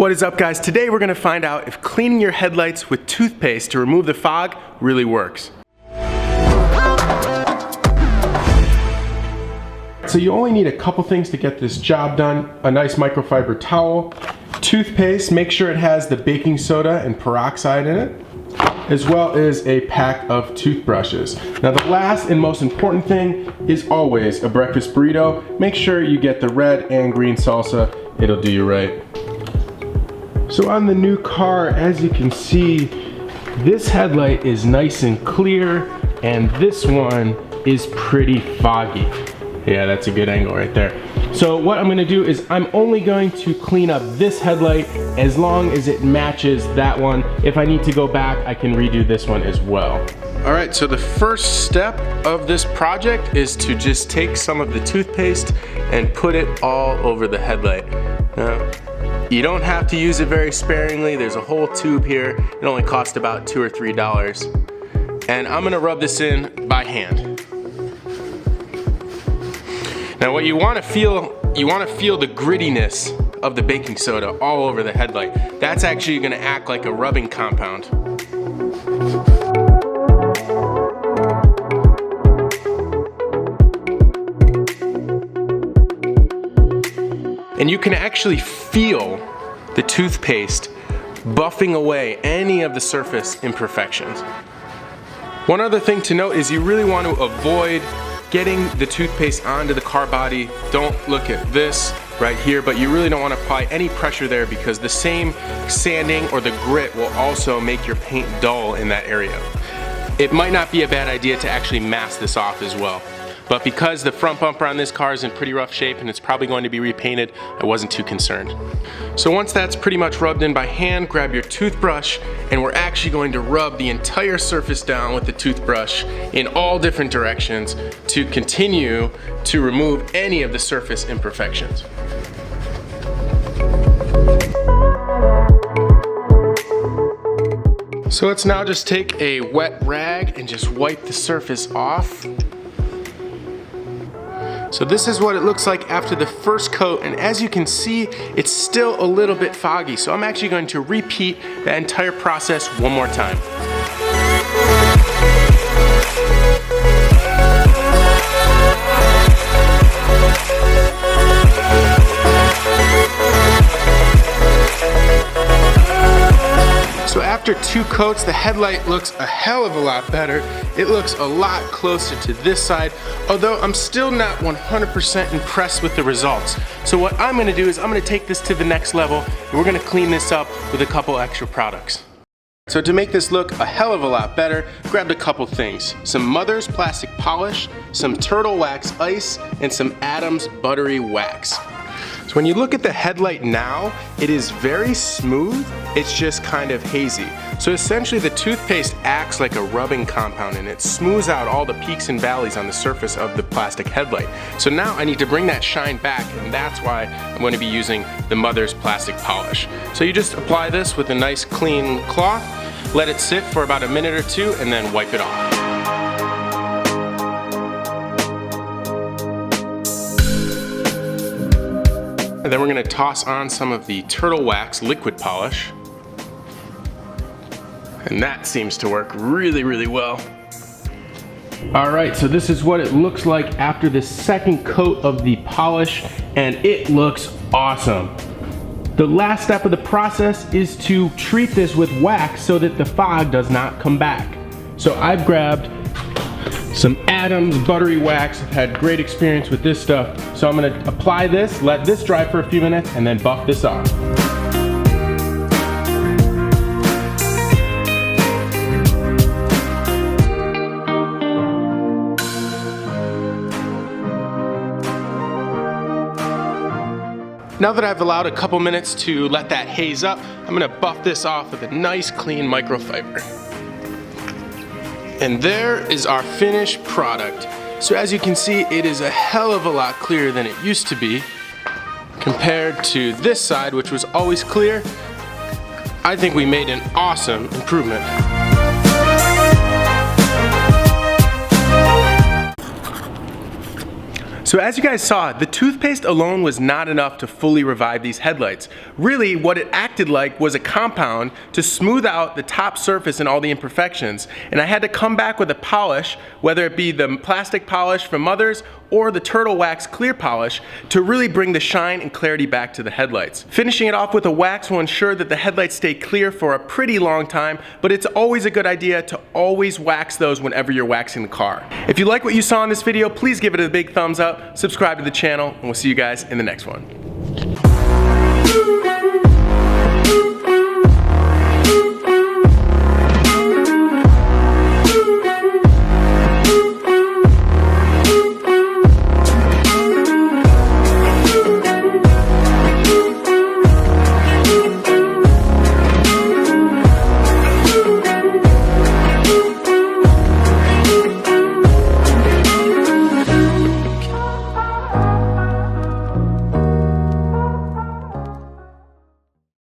What is up, guys? Today we're going to find out if cleaning your headlights with toothpaste to remove the fog really works. So you only need a couple things to get this job done. A nice microfiber towel, toothpaste, make sure it has the baking soda and peroxide in it, as well as a pack of toothbrushes. Now the last and most important thing is always a breakfast burrito. Make sure you get the red and green salsa, it'll do you right. So on the new car, as you can see, this headlight is nice and clear, and this one is pretty foggy. Yeah, that's a good angle right there. So what I'm gonna do is I'm only going to clean up this headlight as long as it matches that one. If I need to go back, I can redo this one as well. All right, so the first step of this project is to just take some of the toothpaste and put it all over the headlight. You don't have to use it very sparingly. There's a whole tube here. It only costs about $2 or $3. And I'm gonna rub this in by hand. Now what you wanna feel the grittiness of the baking soda all over the headlight. That's actually gonna act like a rubbing compound. And you can actually feel the toothpaste buffing away any of the surface imperfections. One other thing to note is you really want to avoid getting the toothpaste onto the car body. Don't look at this right here, but you really don't want to apply any pressure there because the same sanding or the grit will also make your paint dull in that area. It might not be a bad idea to actually mask this off as well. But because the front bumper on this car is in pretty rough shape and it's probably going to be repainted, I wasn't too concerned. So once that's pretty much rubbed in by hand, grab your toothbrush, and we're actually going to rub the entire surface down with the toothbrush in all different directions to continue to remove any of the surface imperfections. So let's now just take a wet rag and just wipe the surface off. So this is what it looks like after the first coat, and as you can see, it's still a little bit foggy. So I'm actually going to repeat that entire process one more time. So after 2 coats, the headlight looks a hell of a lot better. It looks a lot closer to this side, although I'm still not 100% impressed with the results. So what I'm gonna do is I'm gonna take this to the next level, and we're gonna clean this up with a couple extra products. So to make this look a hell of a lot better, grabbed a couple things. Some Mother's plastic polish, some Turtle wax ice, and some Adams buttery wax. So when you look at the headlight now, it is very smooth, it's just kind of hazy. So essentially the toothpaste acts like a rubbing compound and it smooths out all the peaks and valleys on the surface of the plastic headlight. So now I need to bring that shine back, and that's why I'm going to be using the Mother's plastic polish. So you just apply this with a nice clean cloth, let it sit for about a minute or 2, and then wipe it off. And then we're gonna toss on some of the Turtle Wax liquid polish. And that seems to work really, really well. All right, so this is what it looks like after the second coat of the polish, and it looks awesome. The last step of the process is to treat this with wax so that the fog does not come back. So I've grabbed some Adams buttery wax. I've had great experience with this stuff. So I'm gonna apply this, let this dry for a few minutes, and then buff this off. Now that I've allowed a couple minutes to let that haze up, I'm gonna buff this off with a nice clean microfiber. And there is our finished product. So as you can see, it is a hell of a lot clearer than it used to be compared to this side, which was always clear. I think we made an awesome improvement. So as you guys saw, the toothpaste alone was not enough to fully revive these headlights. Really, what it acted like was a compound to smooth out the top surface and all the imperfections. And I had to come back with a polish, whether it be the plastic polish from Mother's or the Turtle Wax clear polish, to really bring the shine and clarity back to the headlights. Finishing it off with a wax will ensure that the headlights stay clear for a pretty long time, but it's always a good idea to always wax those whenever you're waxing the car. If you like what you saw in this video, please give it a big thumbs up, subscribe to the channel, and we'll see you guys in the next one.